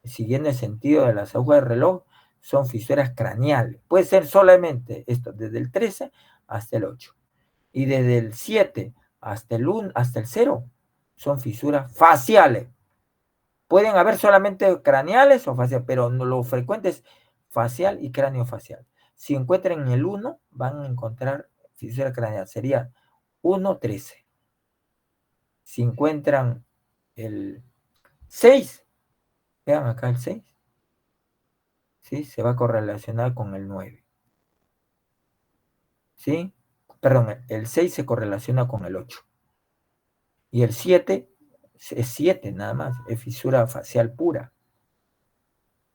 A: siguiendo el sentido de las agujas de reloj, son fisuras craneales. Puede ser solamente esto, desde el 13 hasta el 8. Y desde el 7 hasta el 1, hasta el 0, son fisuras faciales. Pueden haber solamente craneales o faciales, pero lo frecuente es facial y craneofacial. Si encuentran en el 1, van a encontrar fisura craneal. Sería 1, 13. Si encuentran el 6, vean acá el 6, ¿sí? Se va a correlacionar con el 9. ¿Sí? Perdón, el 6 se correlaciona con el 8. Y el 7 es 7 nada más, es fisura facial pura.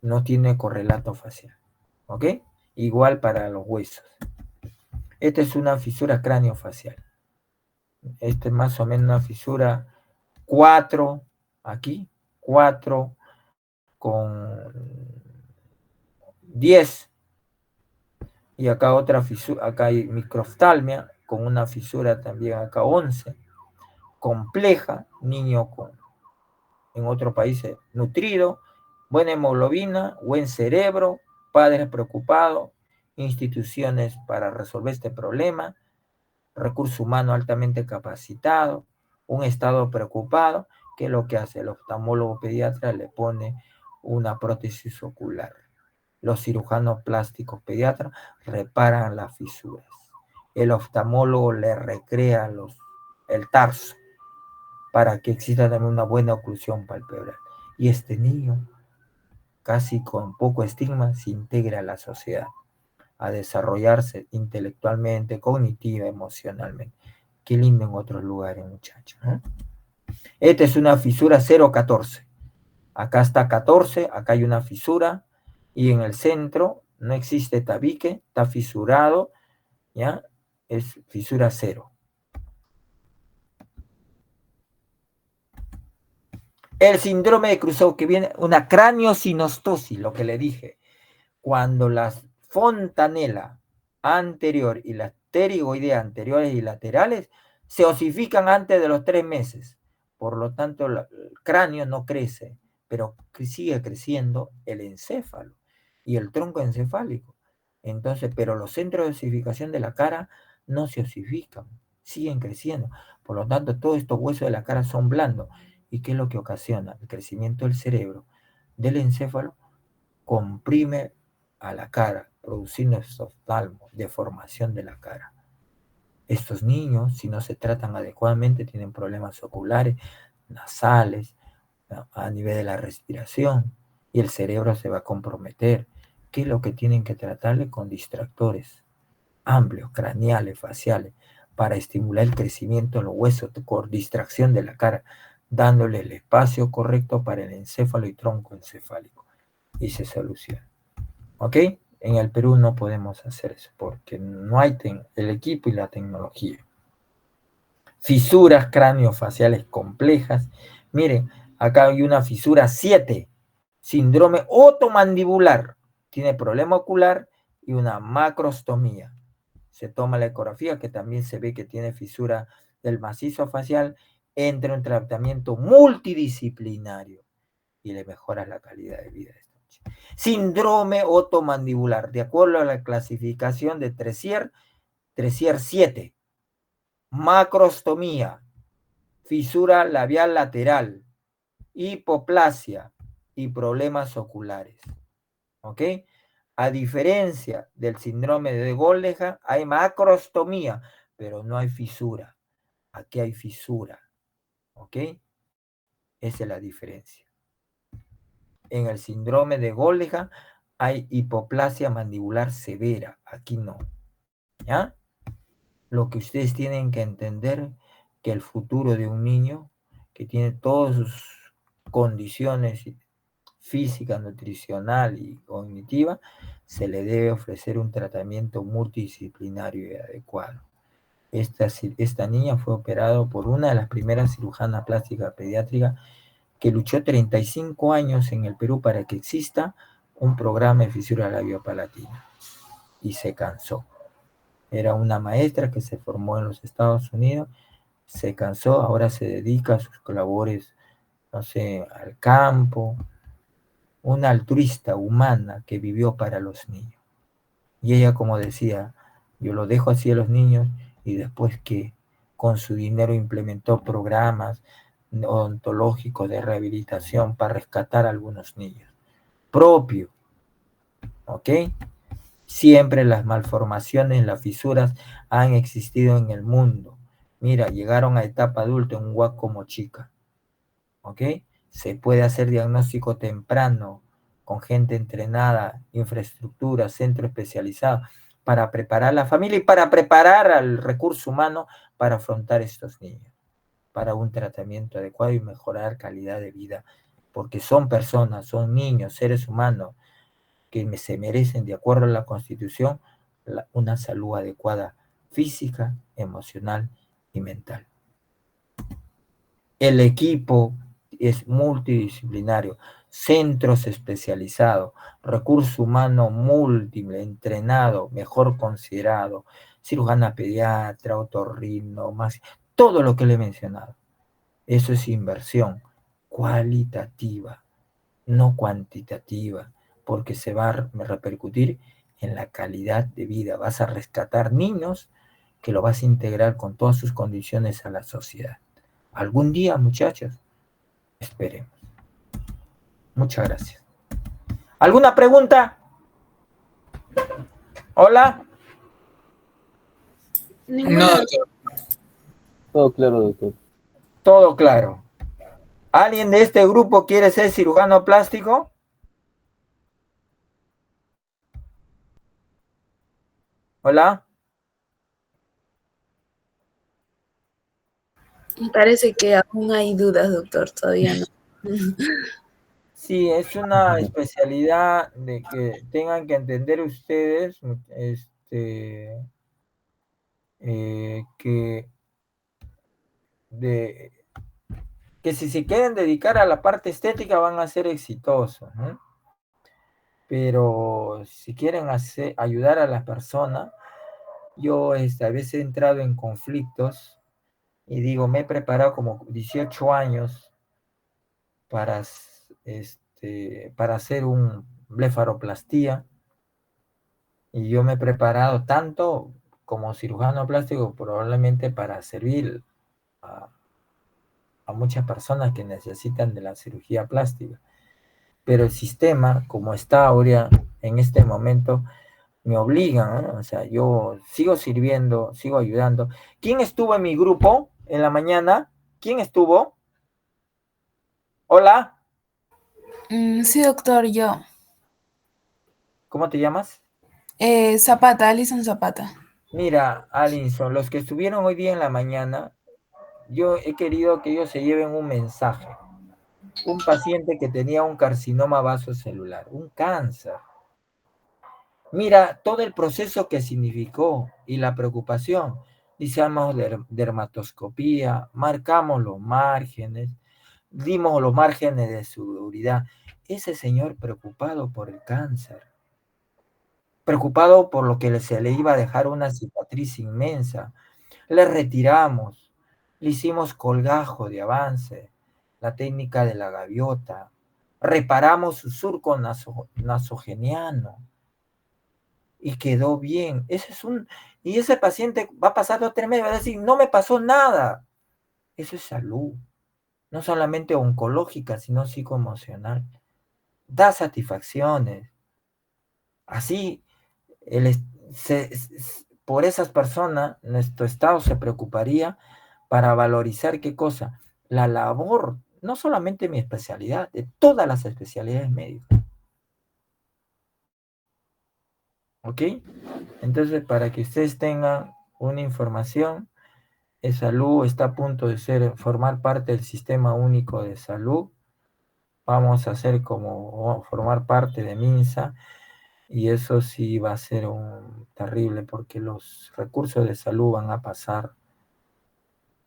A: No tiene correlato facial. ¿Ok? Igual para los huesos. Esta es una fisura craneofacial. Esta es más o menos una fisura 4, aquí, 4 con 10. Y acá otra fisura, acá hay microftalmia, con una fisura también acá 11. Compleja, niño en otros países nutrido, buena hemoglobina, buen cerebro, padres preocupados, instituciones para resolver este problema, recurso humano altamente capacitado, un estado preocupado, que es lo que hace el oftalmólogo pediatra, le pone una prótesis ocular. Los cirujanos plásticos pediatras reparan las fisuras. El oftalmólogo le recrea el tarso para que exista también una buena oclusión palpebral. Y este niño, casi con poco estigma, se integra a la sociedad, a desarrollarse intelectualmente, cognitiva, emocionalmente. Qué lindo en otros lugares, muchachos, ¿eh? Esta es una fisura 0,14. Acá está 14, acá hay una fisura, y en el centro no existe tabique, está fisurado, ¿ya? Es fisura 0. El síndrome de Cruzado, que viene una craniosinostosis, lo que le dije. Cuando la fontanela anterior y la pterigoidea anteriores y laterales se osifican antes de los 3 meses. Por lo tanto, el cráneo no crece, pero sigue creciendo el encéfalo y el tronco encefálico. Entonces, pero los centros de osificación de la cara no se osifican, siguen creciendo. Por lo tanto, todos estos huesos de la cara son blandos. ¿Y qué es lo que ocasiona? El crecimiento del cerebro, del encéfalo, comprime a la cara, produciendo exoftalmo, deformación de la cara. Estos niños, si no se tratan adecuadamente, tienen problemas oculares, nasales, ¿no?, a nivel de la respiración, y el cerebro se va a comprometer. ¿Qué es lo que tienen que tratarle? Con distractores amplios, craneales, faciales, para estimular el crecimiento de los huesos, con distracción de la cara, dándole el espacio correcto para el encéfalo y tronco encefálico. Y se soluciona. ¿Ok? En el Perú no podemos hacer eso porque no hay el equipo y la tecnología. Fisuras craneofaciales complejas. Miren, acá hay una fisura 7. Síndrome otomandibular. Tiene problema ocular y una macrostomía. Se toma la ecografía, que también se ve que tiene fisura del macizo facial. Entra un tratamiento multidisciplinario y le mejora la calidad de vida. Síndrome otomandibular, de acuerdo a la clasificación de Tressier 7. Macrostomía, fisura labial lateral, hipoplasia y problemas oculares. ¿Ok? A diferencia del síndrome de Goldega, hay macrostomía, pero no hay fisura. Aquí hay fisura. ¿Ok? Esa es la diferencia. En el síndrome de Goldega hay hipoplasia mandibular severa. Aquí no. ¿Ya? Lo que ustedes tienen que entender que el futuro de un niño que tiene todas sus condiciones física, nutricional y cognitiva, se le debe ofrecer un tratamiento multidisciplinario y adecuado. Esta niña fue operada por una de las primeras cirujanas plásticas pediátricas que luchó 35 años en el Perú para que exista un programa de fisura labiopalatina y se cansó. Era una maestra que se formó en los Estados Unidos, se cansó, ahora se dedica a sus labores, no sé, al campo, una altruista humana que vivió para los niños. Y ella, como decía, yo lo dejo así a los niños y después que con su dinero implementó programas odontológicos de rehabilitación para rescatar a algunos niños. Propio, ¿ok? Siempre las malformaciones, las fisuras han existido en el mundo. Mira, llegaron a etapa adulta en un guaco como chica, ¿ok? Se puede hacer diagnóstico temprano con gente entrenada, infraestructura, centro especializado, para preparar a la familia y para preparar al recurso humano para afrontar estos niños, para un tratamiento adecuado y mejorar calidad de vida, porque son personas, son niños, seres humanos, que se merecen, de acuerdo a la Constitución, una salud adecuada física, emocional y mental. El equipo es multidisciplinario, centros especializados, recurso humano múltiple, entrenado, mejor considerado, cirujana pediatra, otorrino, más, todo lo que le he mencionado. Eso es inversión cualitativa, no cuantitativa, porque se va a repercutir en la calidad de vida. Vas a rescatar niños que lo vas a integrar con todas sus condiciones a la sociedad. Algún día, muchachos, esperemos. Muchas gracias. ¿Alguna pregunta? ¿Hola?
B: No, doctor.
D: Todo claro, doctor.
A: Todo claro. ¿Alguien de este grupo quiere ser cirujano plástico? ¿Hola?
E: Parece que aún hay dudas, doctor, todavía no.
A: Sí, es una especialidad de que tengan que entender ustedes, que si se quieren dedicar a la parte estética van a ser exitosos, ¿no? Pero si quieren ayudar a las personas, yo a veces he entrado en conflictos y digo, me he preparado como 18 años para, para hacer un blefaroplastía, y yo me he preparado tanto como cirujano plástico probablemente para servir a muchas personas que necesitan de la cirugía plástica. Pero el sistema, como está ahora en este momento, me obliga, ¿no? O sea, yo sigo sirviendo, sigo ayudando. ¿Quién estuvo en mi grupo en la mañana? ¿Quién estuvo? Hola,
E: Sí, doctor, yo.
A: ¿cómo te llamas?
E: Zapata, Alison Zapata.
A: Mira, Alinson, los que estuvieron hoy día en la mañana, yo he querido que ellos se lleven un mensaje. Un paciente que tenía un carcinoma vasocelular, un cáncer. Mira todo el proceso que significó y la preocupación. Hicimos dermatoscopía, marcamos los márgenes, dimos los márgenes de seguridad. Ese señor preocupado por el cáncer, preocupado por lo que se le iba a dejar una cicatriz inmensa. Le retiramos, le hicimos colgajo de avance, la técnica de la gaviota, reparamos su surco nasogeniano y quedó bien. Y ese paciente va a pasar 2 o 3 meses, va a decir, no me pasó nada. Eso es salud, no solamente oncológica, sino psicoemocional. Da satisfacciones. Así, por esas personas, nuestro Estado se preocuparía para valorizar qué cosa, la labor no solamente mi especialidad, de todas las especialidades médicas. ¿Ok? Entonces, para que ustedes tengan una información, salud está a punto de formar parte del Sistema Único de Salud. Vamos a hacer formar parte de MINSA, y eso sí va a ser terrible, porque los recursos de salud van a pasar.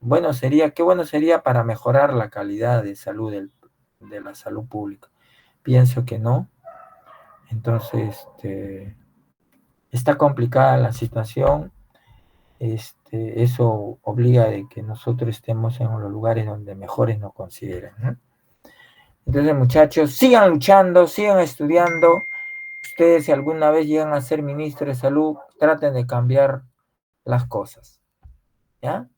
A: Qué bueno sería para mejorar la calidad de salud de la salud pública. Pienso que no. Entonces, está complicada la situación. Eso obliga de que nosotros estemos en los lugares donde mejores nos consideren, ¿no? Entonces, muchachos, sigan luchando, sigan estudiando. Ustedes, si alguna vez llegan a ser ministro de salud, traten de cambiar las cosas, ¿ya?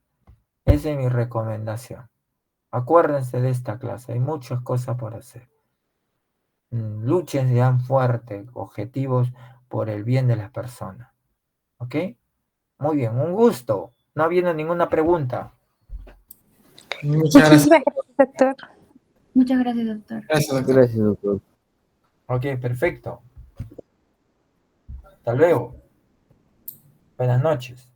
A: Esa es mi recomendación. Acuérdense de esta clase, hay muchas cosas por hacer. Luchen, sean fuertes, objetivos por el bien de las personas. ¿Ok? Muy bien, un gusto. No habiendo ninguna pregunta.
B: Muchas gracias.
C: Muchísimas gracias, doctor.
F: Muchas gracias, doctor.
B: Gracias, doctor.
D: Gracias, doctor.
A: Ok, perfecto. Hasta luego. Buenas noches.